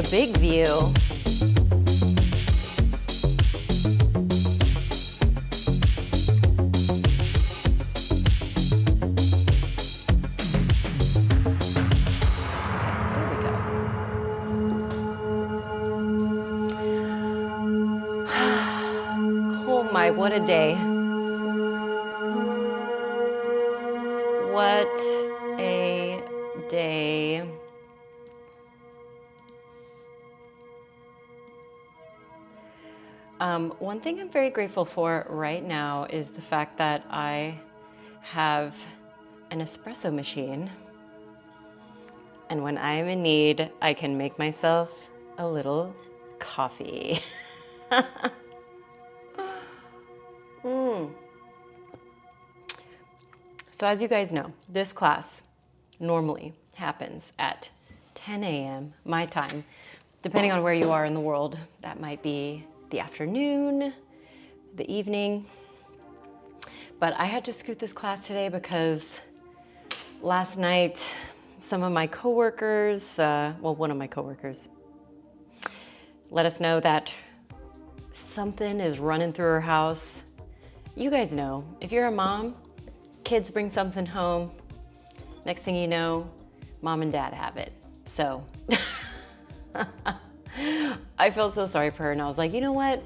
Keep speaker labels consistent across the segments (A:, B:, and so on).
A: big view. Oh my, what a day. What a day. One thing I'm very grateful for right now is the fact that I have an espresso machine. And when I'm in need, I can make myself a little coffee. So as you guys know, this class normally happens at 10 a.m. my time. Depending on where you are in the world, that might be the afternoon, the evening. But I had to scoot this class today because last night, some of my coworkers, one of my coworkers, let us know that something is running through her house. You guys know, if you're a mom, kids bring something home, next thing you know, mom and dad have it. So I felt so sorry for her, and I was like, you know what?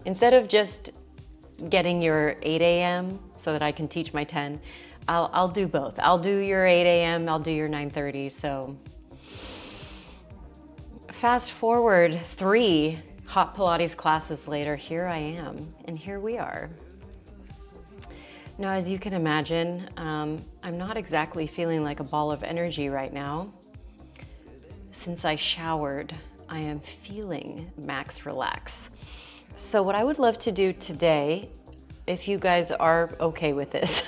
A: Instead of just getting your 8 a.m. so that I can teach my 10, I'll do both. I'll do your 8 a.m., I'll do your 9:30. So fast forward 3 hot Pilates classes later, here I am, and here we are. Now, as you can imagine, I'm not exactly feeling like a ball of energy right now. Since I showered, I am feeling max relax. So what I would love to do today, if you guys are okay with this,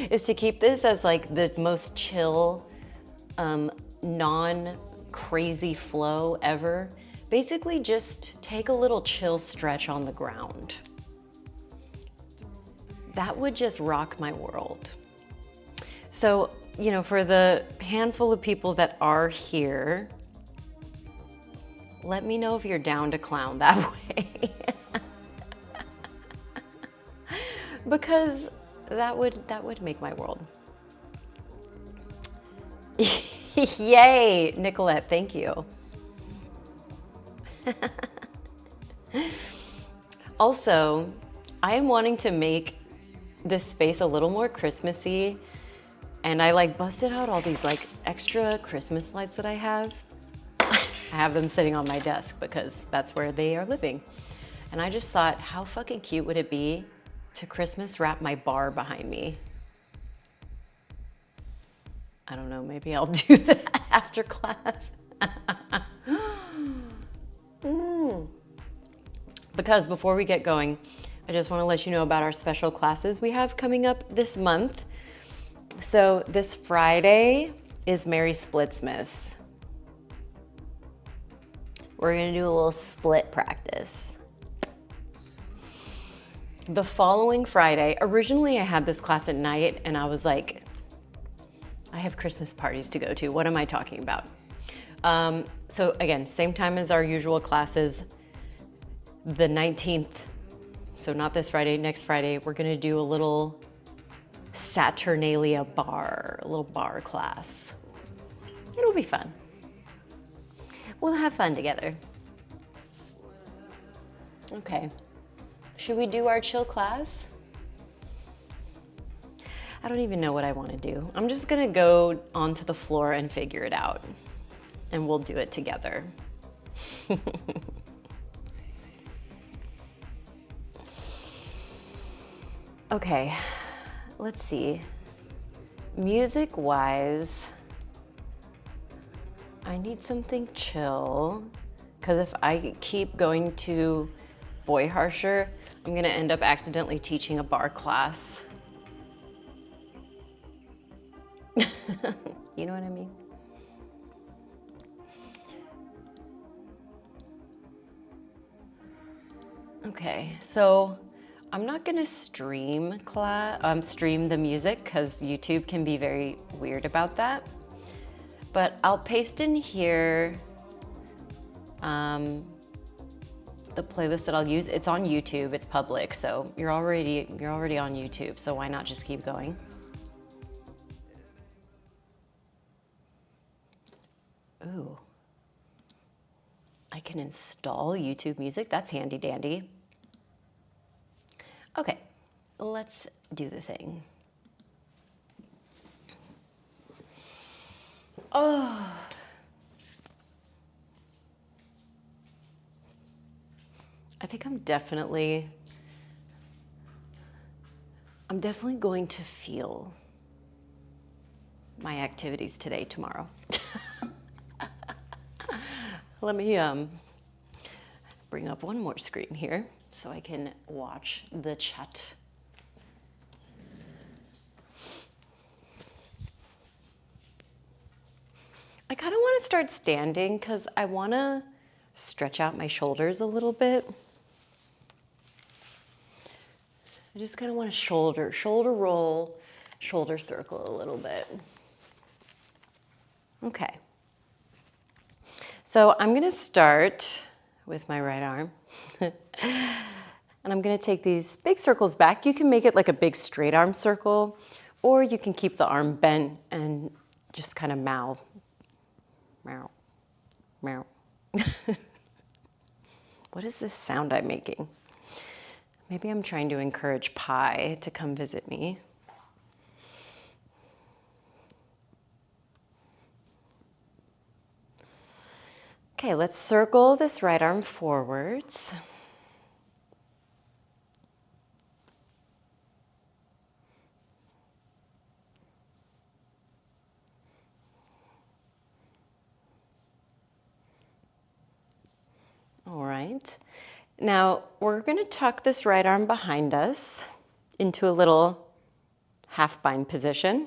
A: is to keep this as like the most chill, non-crazy flow ever. Basically just take a little chill stretch on the ground. That would just rock my world. So, you know, for the handful of people that are here, let me know if you're down to clown that way. Because that would make my world. Yay, Nicolette, thank you. Also, I am wanting to make this space a little more Christmassy, and I like busted out all these like extra Christmas lights that I have. I have them sitting on my desk because that's where they are living. And I just thought, how fucking cute would it be to Christmas wrap my bar behind me? I don't know, maybe I'll do that after class. Because before we get going, I just want to let you know about our special classes we have coming up this month. So this Friday is Mary Splitsmas. We're gonna do a little split practice. The following Friday, originally I had this class at night and I was like, I have Christmas parties to go to. What am I talking about? So again, same time as our usual classes, the 19th. So not this Friday, next Friday, we're gonna do a little Saturnalia bar, a little bar class. It'll be fun. We'll have fun together. Okay, should we do our chill class? I don't even know what I wanna do. I'm just gonna go onto the floor and figure it out, and we'll do it together. Okay, let's see. Music-wise, I need something chill, because if I keep going to Boy Harsher, I'm gonna end up accidentally teaching a bar class. You know what I mean? Okay, so I'm not gonna stream the music because YouTube can be very weird about that. But I'll paste in here The playlist that I'll use, it's on YouTube, it's public, so you're already on YouTube, so why not just keep going? Ooh. I can install YouTube Music, that's handy dandy. Okay, let's do the thing. Oh. I think I'm definitely going to feel my activities today, tomorrow. Let me bring up one more screen here so I can watch the chat. I kind of want to start standing because I want to stretch out my shoulders a little bit. I just kind of want to shoulder roll, shoulder circle a little bit. Okay. So I'm going to start with my right arm. And I'm going to take these big circles back. You can make it like a big straight arm circle, or you can keep the arm bent and just kind of meow. Meow. Meow. What is this sound I'm making? Maybe I'm trying to encourage Pi to come visit me. Okay, let's circle this right arm forwards. All right. Now, we're going to tuck this right arm behind us into a little half bind position.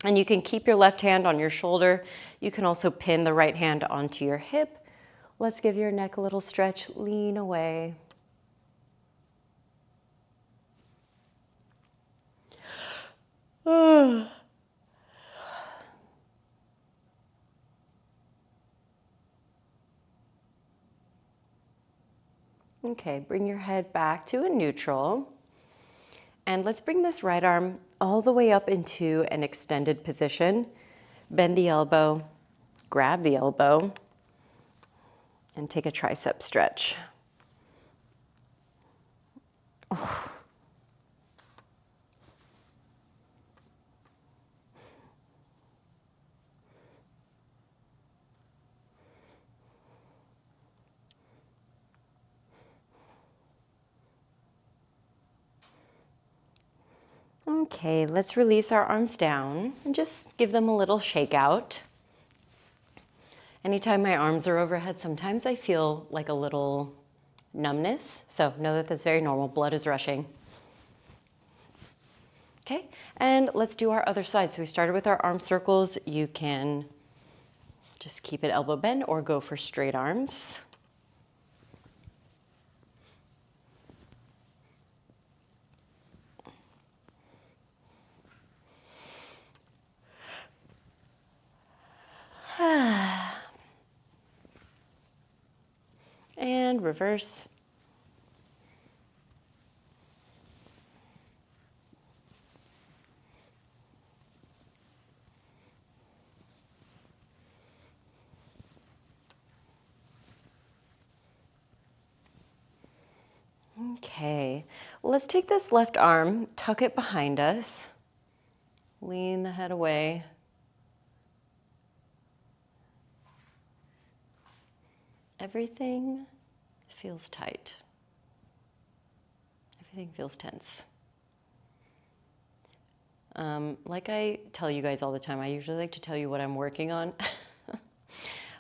A: And you can keep your left hand on your shoulder. You can also pin the right hand onto your hip. Let's give your neck a little stretch. Lean away. Okay, bring your head back to a neutral. And let's bring this right arm all the way up into an extended position. Bend the elbow, grab the elbow, and take a tricep stretch. Oh. Okay, let's release our arms down and just give them a little shake out. Anytime my arms are overhead, sometimes I feel like a little numbness. So know that that's very normal. Blood is rushing. Okay, and let's do our other side. So we started with our arm circles. You can just keep it elbow bend or go for straight arms. And reverse. Okay, let's take this left arm, tuck it behind us, lean the head away. Everything feels tight. Everything feels tense. Like I tell you guys all the time, I usually like to tell you what I'm working on.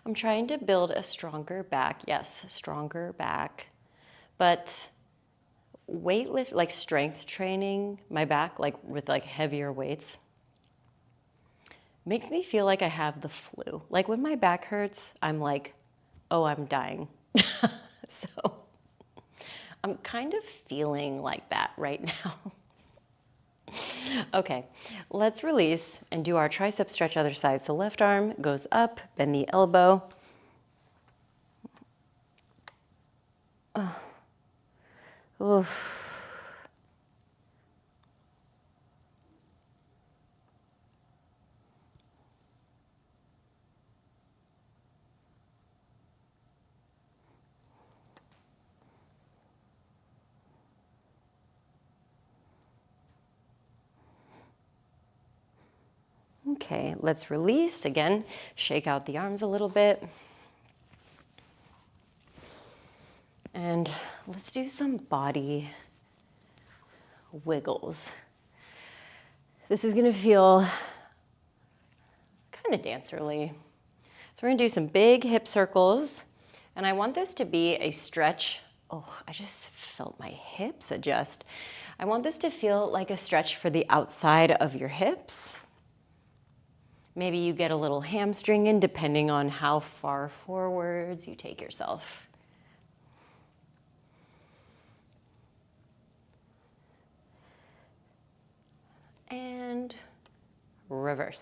A: I'm trying to build a stronger back. Yes, stronger back. But weightlift, like strength training, my back, like with like heavier weights, makes me feel like I have the flu. Like when my back hurts, I'm like, oh, I'm dying. So I'm kind of feeling like that right now. Okay, let's release and do our tricep stretch other side. So left arm goes up, bend the elbow. Oof. Okay, let's release. Again, shake out the arms a little bit. And let's do some body wiggles. This is gonna feel kind of dancerly. So we're gonna do some big hip circles. And I want this to be a stretch. Oh, I just felt my hips adjust. I want this to feel like a stretch for the outside of your hips. Maybe you get a little hamstring in depending on how far forwards you take yourself. And reverse.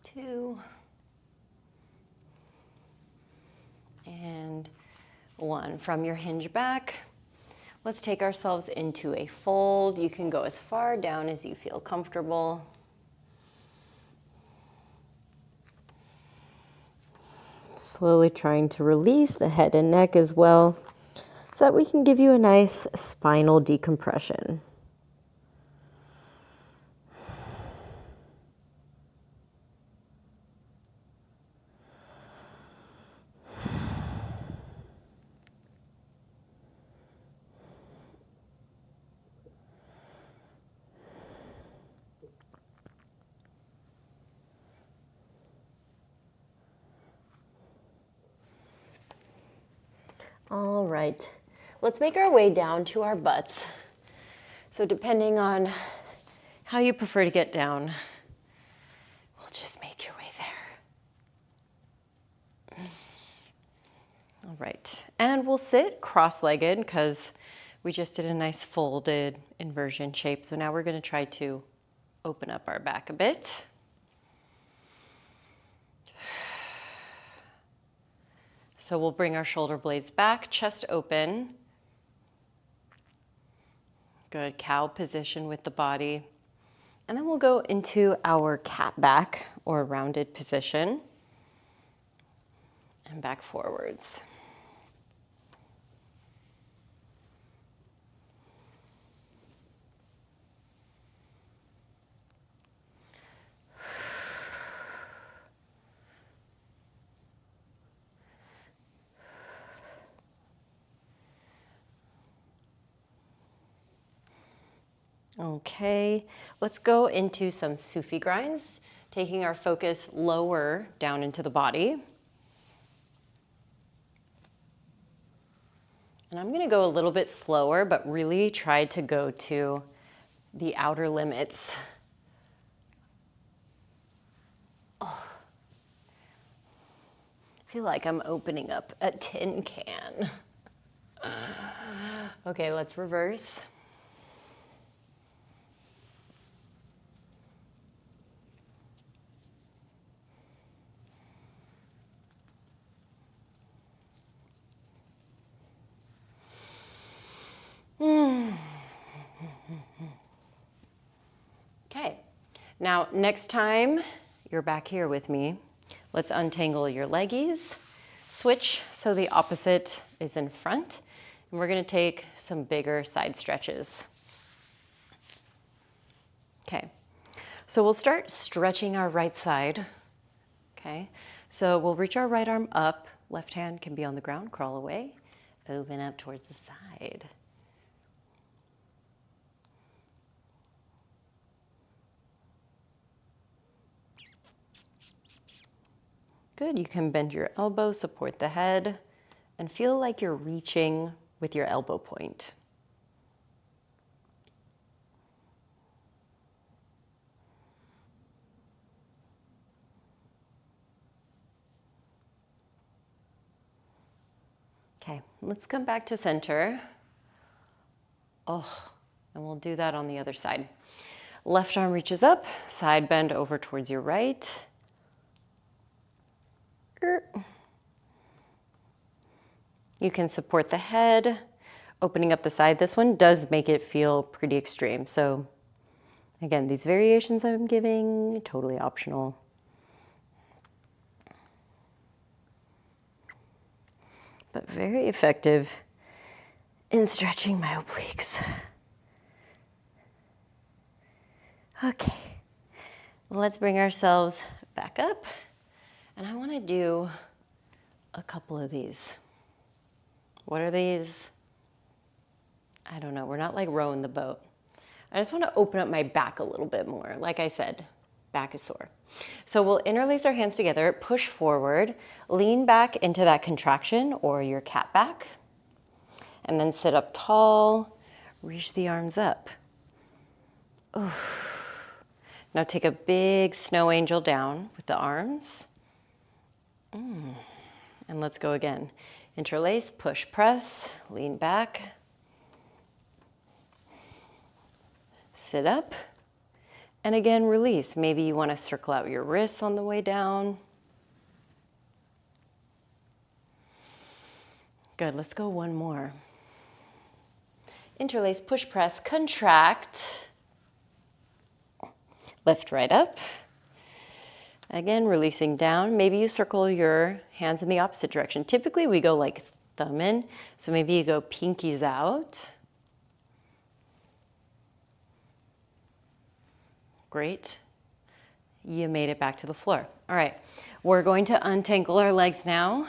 A: Two. And one. From your hinge back, let's take ourselves into a fold. You can go as far down as you feel comfortable. Slowly trying to release the head and neck as well, so that we can give you a nice spinal decompression. All right, let's make our way down to our butts. So depending on how you prefer to get down, we'll just make your way there. All right, and we'll sit cross-legged because we just did a nice folded inversion shape. So now we're going to try to open up our back a bit. So we'll bring our shoulder blades back, chest open. Good, cow position with the body. And then we'll go into our cat back or rounded position and back forwards. Okay, let's go into some Sufi grinds, taking our focus lower down into the body. And I'm gonna go a little bit slower, but really try to go to the outer limits. Oh. I feel like I'm opening up a tin can. Okay, let's reverse. Okay, now next time you're back here with me, let's untangle your leggies, switch so the opposite is in front, and we're gonna take some bigger side stretches. Okay, so we'll start stretching our right side, okay? So we'll reach our right arm up, left hand can be on the ground, crawl away, open up towards the side. Good, you can bend your elbow, support the head, and feel like you're reaching with your elbow point. Okay, let's come back to center. Oh, and we'll do that on the other side. Left arm reaches up, side bend over towards your right. You can support the head, opening up the side. This one does make it feel pretty extreme. So again, these variations I'm giving, totally optional. But very effective in stretching my obliques. Okay, let's bring ourselves back up. And I want to do a couple of these. What are these? I don't know. We're not like rowing the boat. I just want to open up my back a little bit more. Like I said, back is sore. So we'll interlace our hands together, push forward, lean back into that contraction or your cat back, and then sit up tall, reach the arms up. Oof. Now take a big snow angel down with the arms. And let's go again. Interlace, push, press, lean back. Sit up. And again, release. Maybe you want to circle out your wrists on the way down. Good, let's go one more. Interlace, push, press, contract. Lift right up. Again, releasing down. Maybe you circle your hands in the opposite direction. Typically we go like thumb in, so maybe you go pinkies out. Great. You made it back to the floor. All right, we're going to untangle our legs now.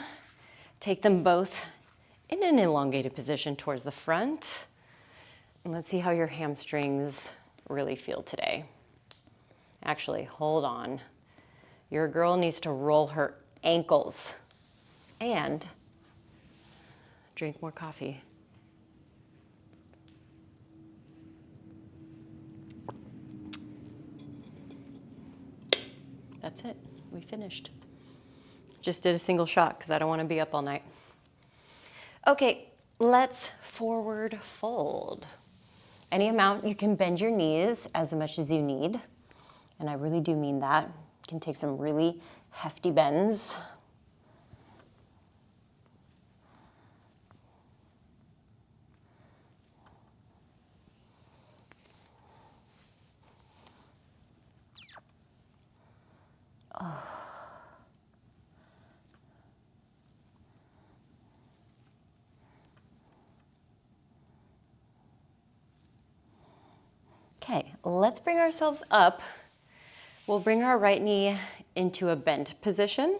A: Take them both in an elongated position towards the front. And let's see how your hamstrings really feel today. Actually, hold on. Your girl needs to roll her ankles and drink more coffee. That's it, we finished. Just did a single shot because I don't want to be up all night. Okay, let's forward fold. Any amount, you can bend your knees as much as you need. And I really do mean that. You can take some really hefty bends. Okay, let's bring ourselves up. We'll bring our right knee into a bent position,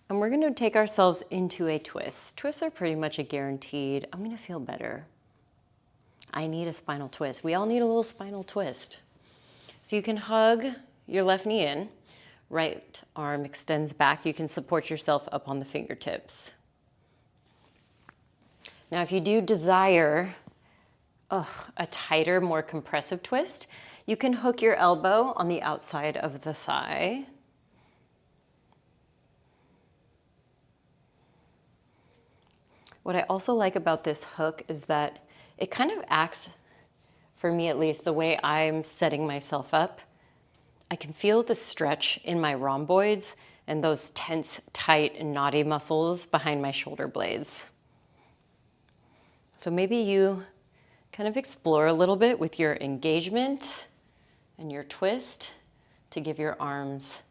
A: and we're going to take ourselves into a twist. Twists are pretty much a guaranteed, I'm going to feel better. I need a spinal twist. We all need a little spinal twist. So you can hug your left knee in, right arm extends back. You can support yourself up on the fingertips. Now, if you do desire a tighter, more compressive twist, you can hook your elbow on the outside of the thigh. What I also like about this hook is that it kind of acts, for me at least, the way I'm setting myself up. I can feel the stretch in my rhomboids and those tense, tight, and knotty muscles behind my shoulder blades. So maybe you kind of explore a little bit with your engagement and your twist to give your arms,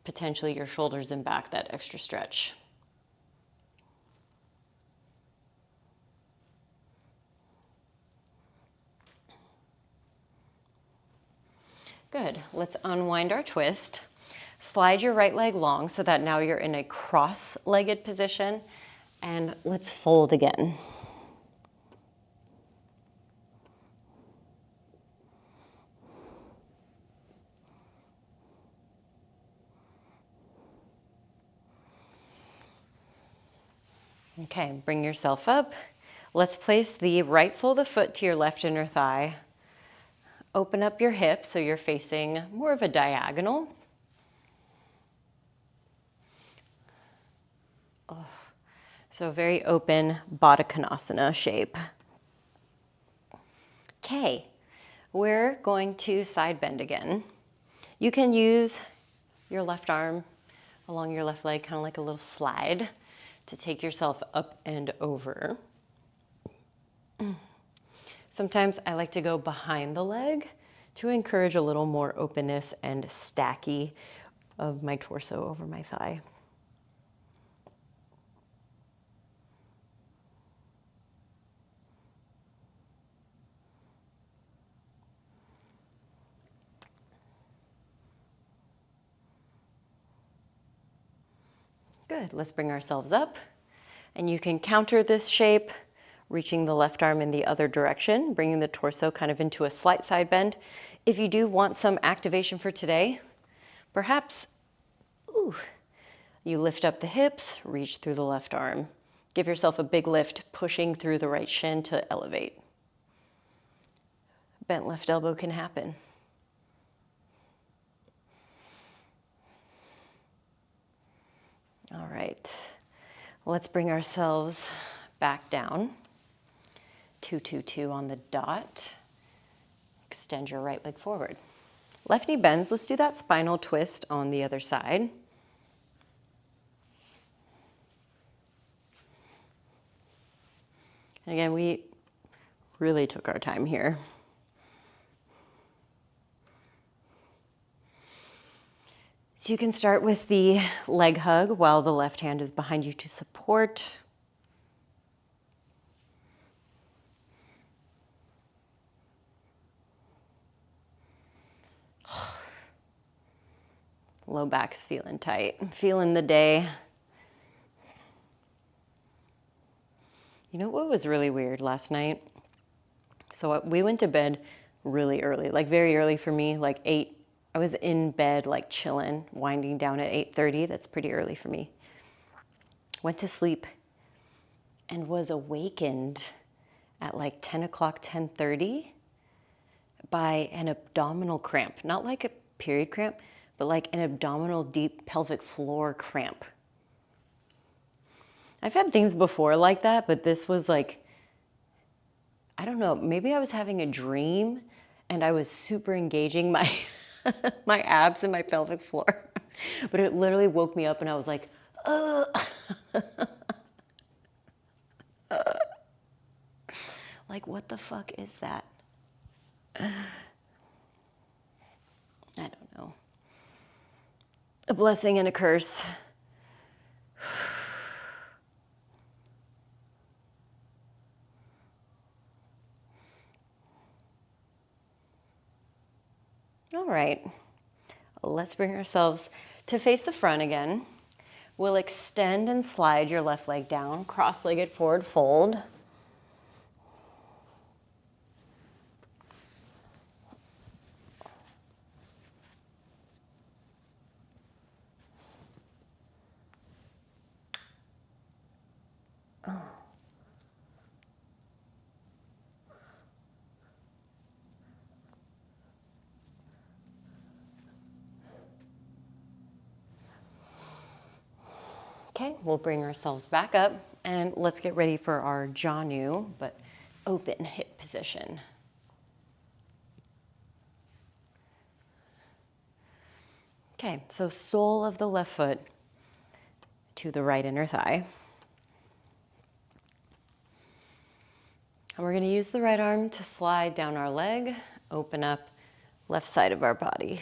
A: potentially your shoulders and back, that extra stretch. Good, let's unwind our twist. Slide your right leg long so that now you're in a cross-legged position, and let's fold again. Okay, bring yourself up. Let's place the right sole of the foot to your left inner thigh. Open up your hip so you're facing more of a diagonal. So very open Baddha Konasana shape. Okay, we're going to side bend again. You can use your left arm along your left leg, kind of like a little slide, to take yourself up and over. Sometimes I like to go behind the leg to encourage a little more openness and stacky of my torso over my thigh. Good, let's bring ourselves up. And you can counter this shape, reaching the left arm in the other direction, bringing the torso kind of into a slight side bend. If you do want some activation for today, perhaps, you lift up the hips, reach through the left arm. Give yourself a big lift, pushing through the right shin to elevate. Bent left elbow can happen. All right, let's bring ourselves back down. 2-2-2 on the dot. Extend your right leg forward. Left knee bends. Let's do that spinal twist on the other side. And again, we really took our time here. So you can start with the leg hug while the left hand is behind you to support. Low back's feeling tight. I'm feeling the day. You know what was really weird last night? So we went to bed really early, like very early for me, like 8. I was in bed like chilling, winding down at 8:30. That's pretty early for me. Went to sleep and was awakened at like 10 o'clock, 10:30 by an abdominal cramp. Not like a period cramp, but like an abdominal deep pelvic floor cramp. I've had things before like that, but this was like, I don't know, maybe I was having a dream and I was super engaging my my abs and my pelvic floor. But it literally woke me up and I was like, like, what the fuck is that? I don't know. A blessing and a curse. All right, let's bring ourselves to face the front again. We'll extend and slide your left leg down, cross-legged forward fold. Okay, we'll bring ourselves back up and let's get ready for our Janu, but open hip position. Okay, so sole of the left foot to the right inner thigh. And we're gonna use the right arm to slide down our leg, open up left side of our body.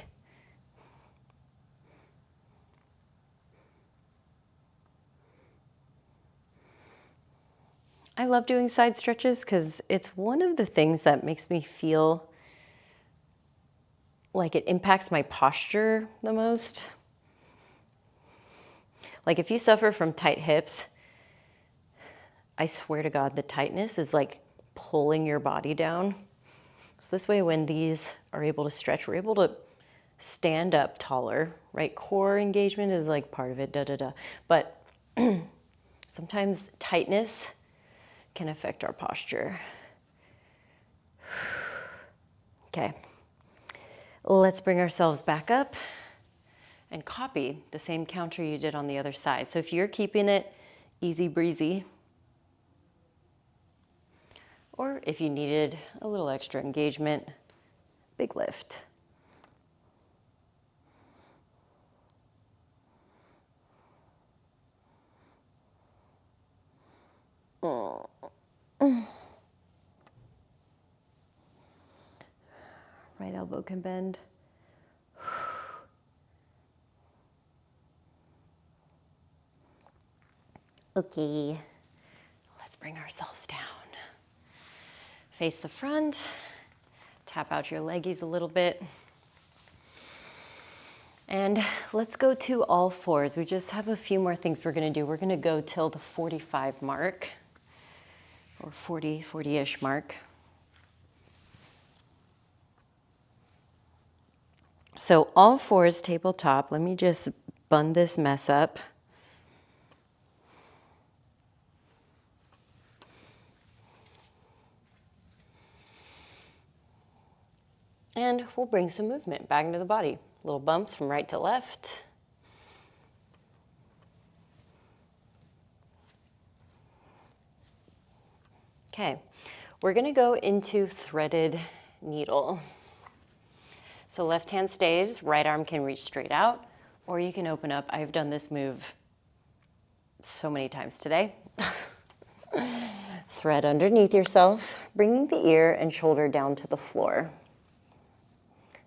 A: I love doing side stretches because it's one of the things that makes me feel like it impacts my posture the most. Like if you suffer from tight hips, I swear to God, the tightness is like pulling your body down. So this way, when these are able to stretch, we're able to stand up taller, right? Core engagement is like part of it, But sometimes tightness can affect our posture. Okay, let's bring ourselves back up and copy the same counter you did on the other side. So if you're keeping it easy breezy. Or if you needed a little extra engagement, big lift. Right elbow can bend. Okay, let's bring ourselves down. Face the front, tap out your leggies a little bit. And let's go to all fours. We just have a few more things we're gonna do. We're gonna go till the 45 mark, or 40-ish mark. So all fours tabletop. Let me just bun this mess up. And we'll bring some movement back into the body. Little bumps from right to left. Okay, we're gonna go into threaded needle. So left hand stays, right arm can reach straight out, or you can open up. I've done this move so many times today. Thread underneath yourself, bringing the ear and shoulder down to the floor.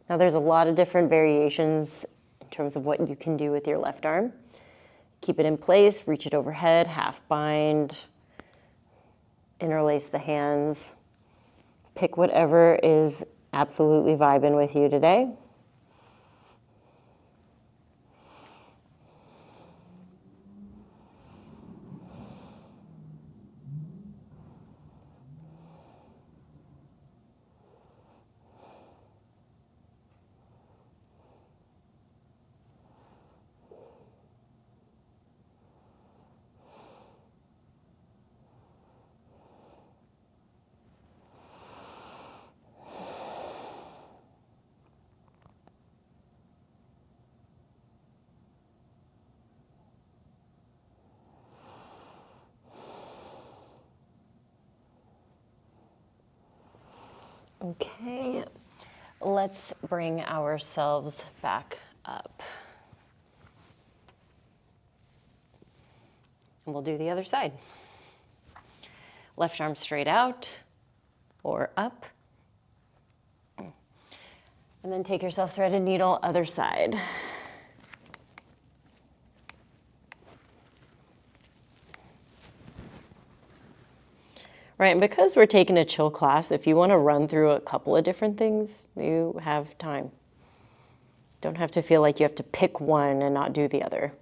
A: Now there's a lot of different variations in terms of what you can do with your left arm. Keep it in place, reach it overhead, half bind, interlace the hands. Pick whatever is absolutely vibing with you today. Okay, let's bring ourselves back up. And we'll do the other side. Left arm straight out or up. And then take yourself threaded needle, other side. Right, and because we're taking a chill class, if you want to run through a couple of different things, you have time. Don't have to feel like you have to pick one and not do the other.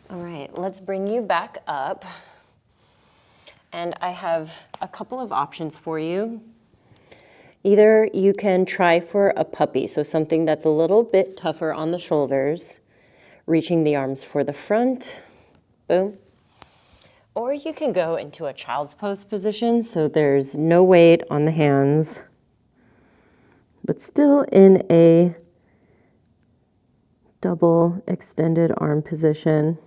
A: All right, let's bring you back up. And I have a couple of options for you. Either you can try for a puppy, so something that's a little bit tougher on the shoulders, reaching the arms for the front, boom. Or you can go into a child's pose position, so there's no weight on the hands, but still in a double extended arm position.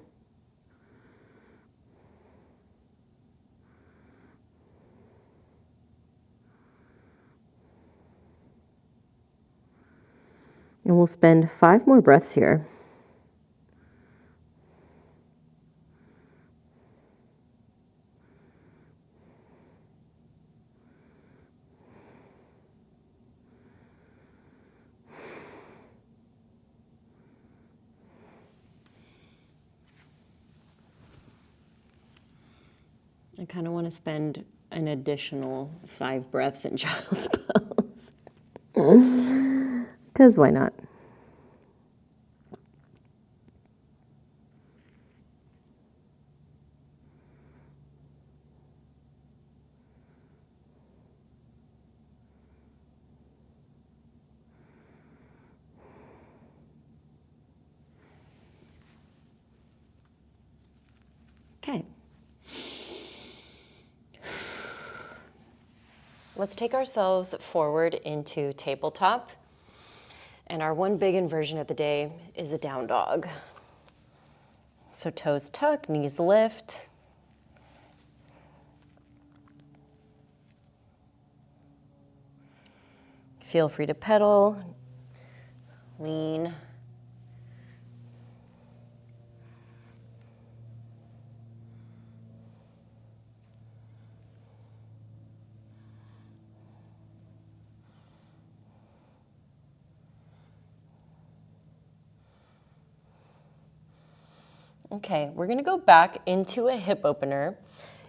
A: And we'll spend 5 more breaths here. I kind of want to spend an additional 5 breaths in child's pose. Because why not? Okay. Let's take ourselves forward into tabletop. And our one big inversion of the day is a down dog. So toes tuck, knees lift. Feel free to pedal, lean. Okay, we're gonna go back into a hip opener.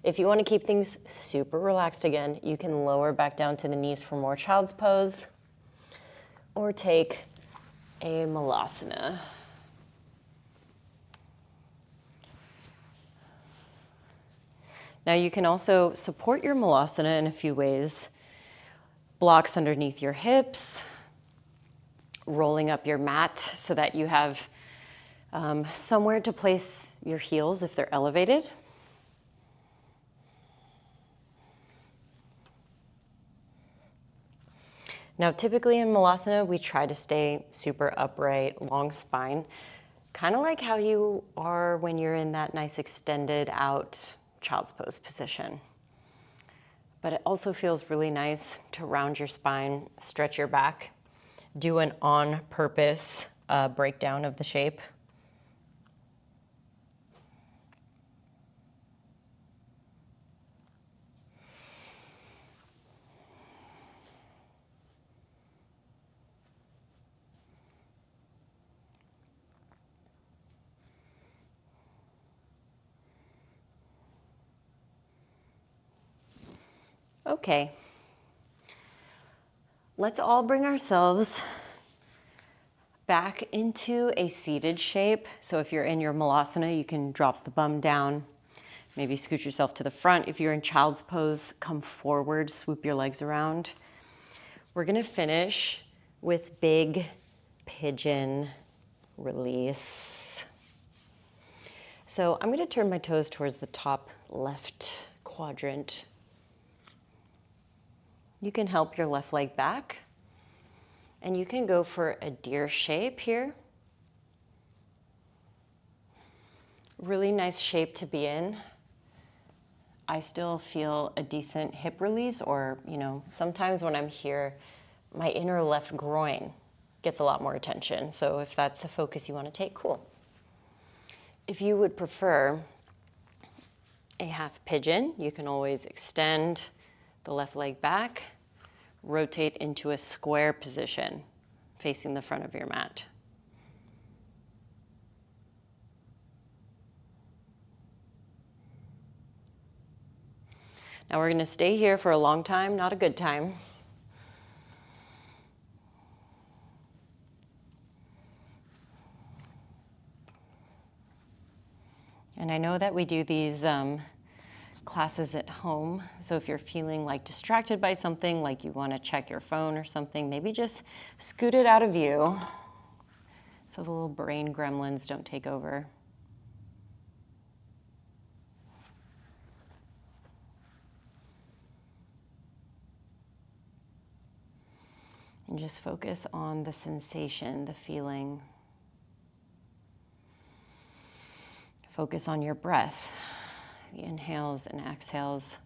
A: If you wanna keep things super relaxed again, you can lower back down to the knees for more child's pose, or take a malasana. Now you can also support your malasana in a few ways. Blocks underneath your hips, rolling up your mat so that you have somewhere to place your heels if they're elevated. Now, typically in malasana, we try to stay super upright, long spine, kind of like how you are when you're in that nice extended out child's pose position. But it also feels really nice to round your spine, stretch your back, do an on-purpose breakdown of the shape. Okay, let's all bring ourselves back into a seated shape. So if you're in your malasana, you can drop the bum down, maybe scoot yourself to the front. If you're in child's pose, come forward, swoop your legs around. We're gonna finish with big pigeon release. So I'm gonna turn my toes towards the top left quadrant. You can help your left leg back, and you can go for a deer shape here. Really nice shape to be in. I still feel a decent hip release, or, sometimes when I'm here, my inner left groin gets a lot more attention. So if that's a focus you want to take, cool. If you would prefer a half pigeon, you can always extend the left leg back, rotate into a square position facing the front of your mat. Now we're going to stay here for a long time, not a good time. And I know that we do these classes at home, so if you're feeling like distracted by something, like you want to check your phone or something, maybe just scoot it out of view so the little brain gremlins don't take over. And just focus on the sensation, the feeling. Focus on your breath, the inhales and exhales.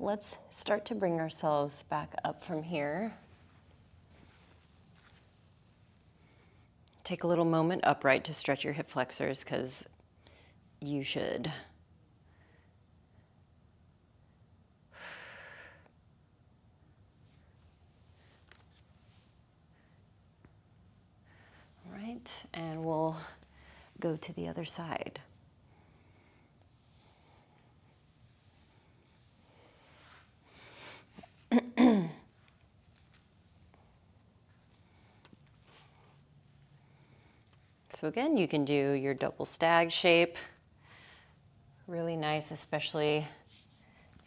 A: let's start to bring ourselves back up from here. Take a little moment upright to stretch your hip flexors, because you should. All right, and we'll go to the other side. So again, you can do your double stag shape. Really nice, especially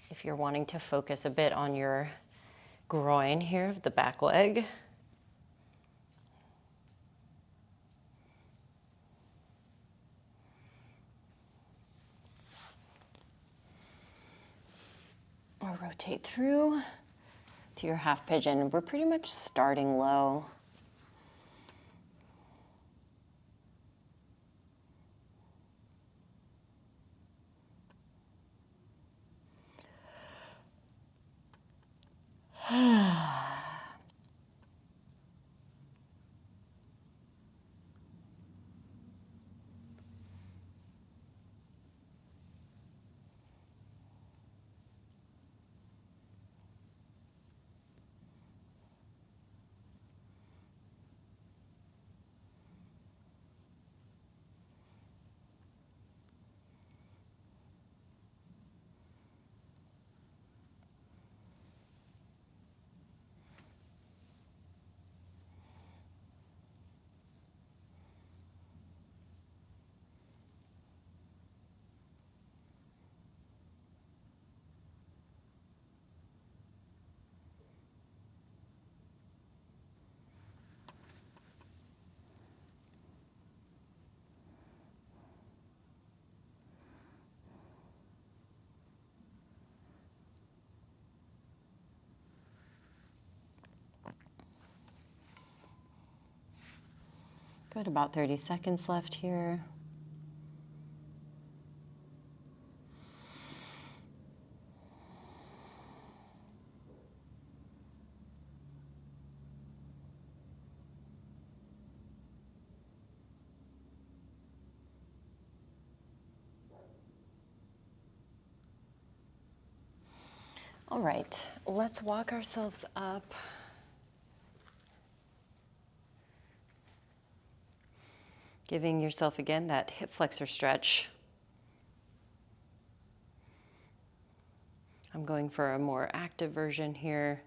A: if you're wanting to focus a bit on your groin here of the back leg. Or rotate through to your half pigeon. We're pretty much starting low. Good, about 30 seconds left here. All right, let's walk ourselves up. Giving yourself again that hip flexor stretch. I'm going for a more active version here.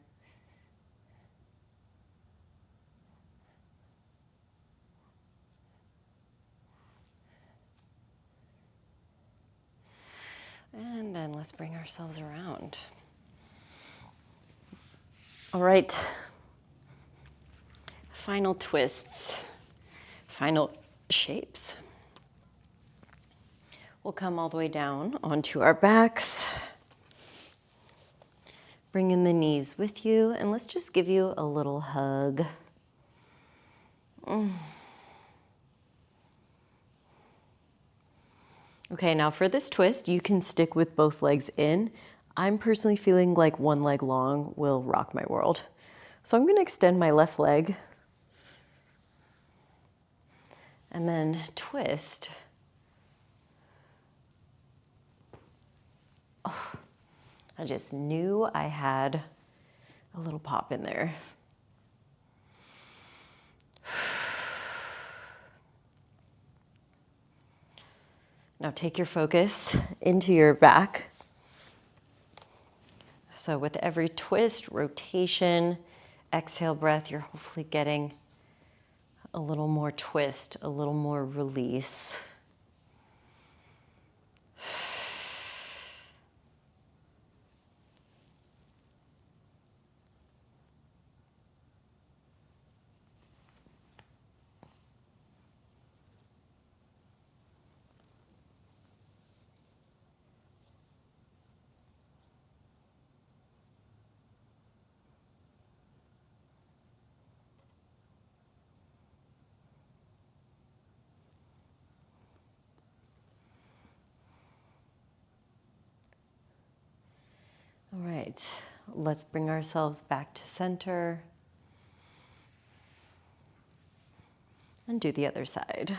A: And then let's bring ourselves around. All right, final twists, final shapes. We'll come all the way down onto our backs. Bring in the knees with you, and let's just give you a little hug. Okay, now for this twist, you can stick with both legs in. I'm personally feeling like one leg long will rock my world. So I'm gonna extend my left leg and then twist. Oh, I just knew I had a little pop in there. Now take your focus into your back. So with every twist, rotation, exhale breath, you're hopefully getting a little more twist, a little more release. right, let's bring ourselves back to center and do the other side.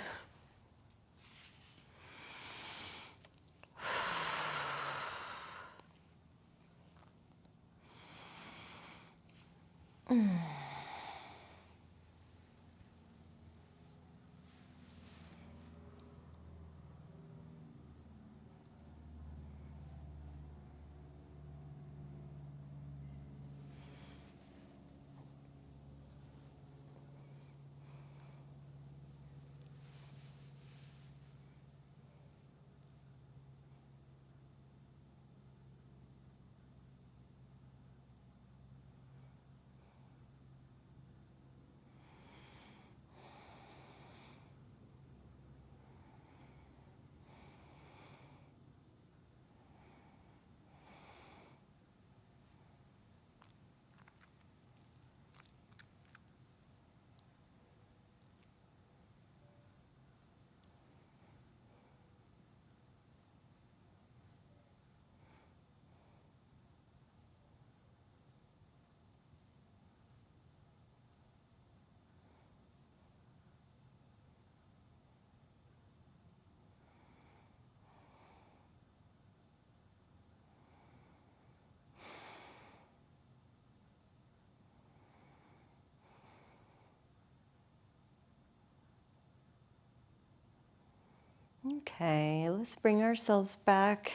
A: Okay, let's bring ourselves back.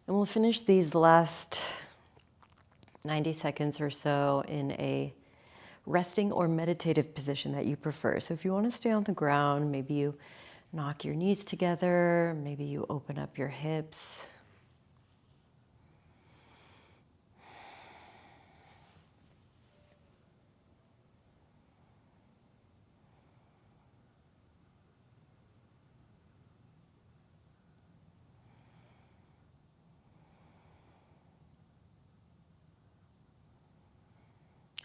A: And we'll finish these last 90 seconds or so in a resting or meditative position that you prefer. So if you want to stay on the ground, maybe you knock your knees together, maybe you open up your hips.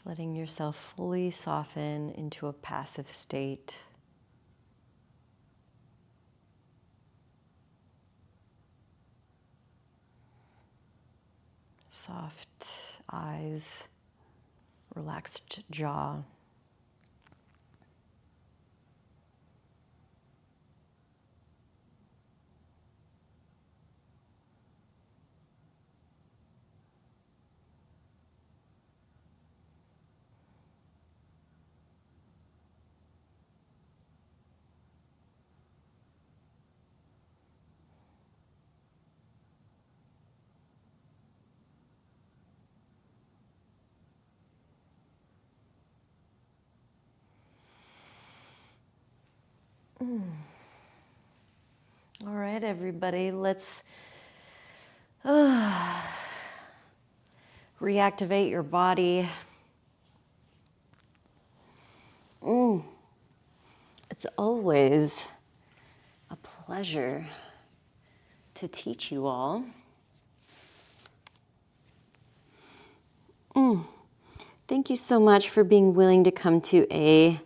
A: Letting yourself fully soften into a passive state. Soft eyes, relaxed jaw. All right, everybody, let's reactivate your body. It's always a pleasure to teach you all. Thank you so much for being willing to come to a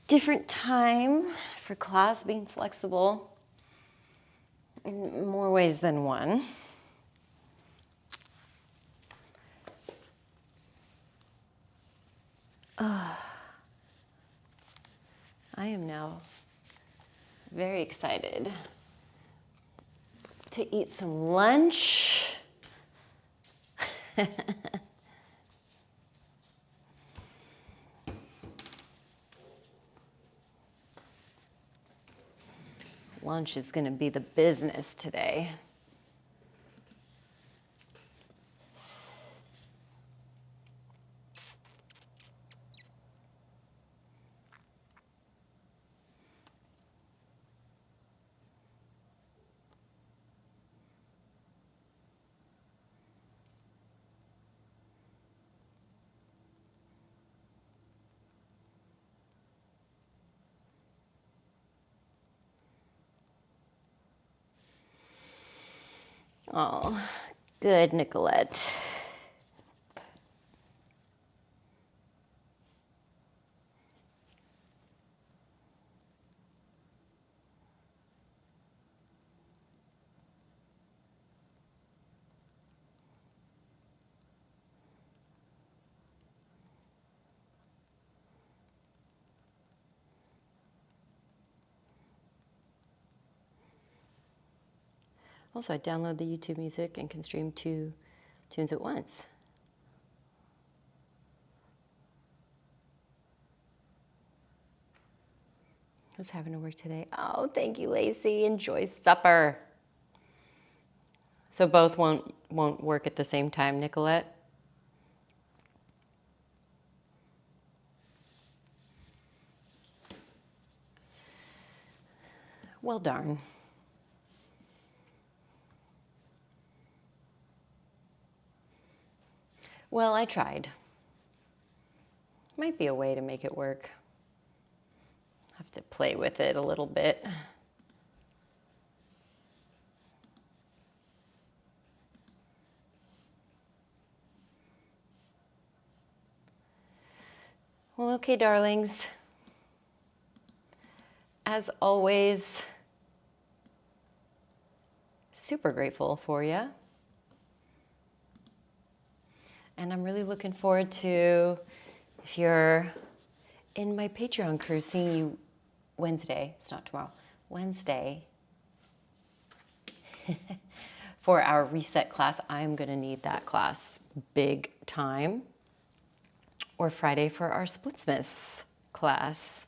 A: different time for class, being flexible in more ways than one. I am now very excited to eat some lunch. Lunch is going to be the business today. Oh, good, Nicolette. Also, I download the YouTube music and can stream 2 tunes at once. Who's having to work today? Oh, thank you, Lacey. Enjoy supper. So both won't work at the same time, Nicolette? Well, darn. Well, I tried. Might be a way to make it work. Have to play with it a little bit. Well, okay, darlings. As always, super grateful for you. And I'm really looking forward to, if you're in my Patreon crew, seeing you Wednesday. It's not tomorrow. Wednesday. For our reset class. I'm going to need that class big time. Or Friday for our Splitsmiths class.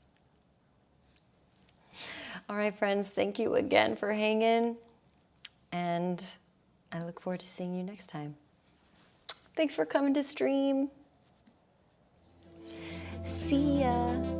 A: All right, friends, thank you again for hanging. And I look forward to seeing you next time. Thanks for coming to stream. See ya.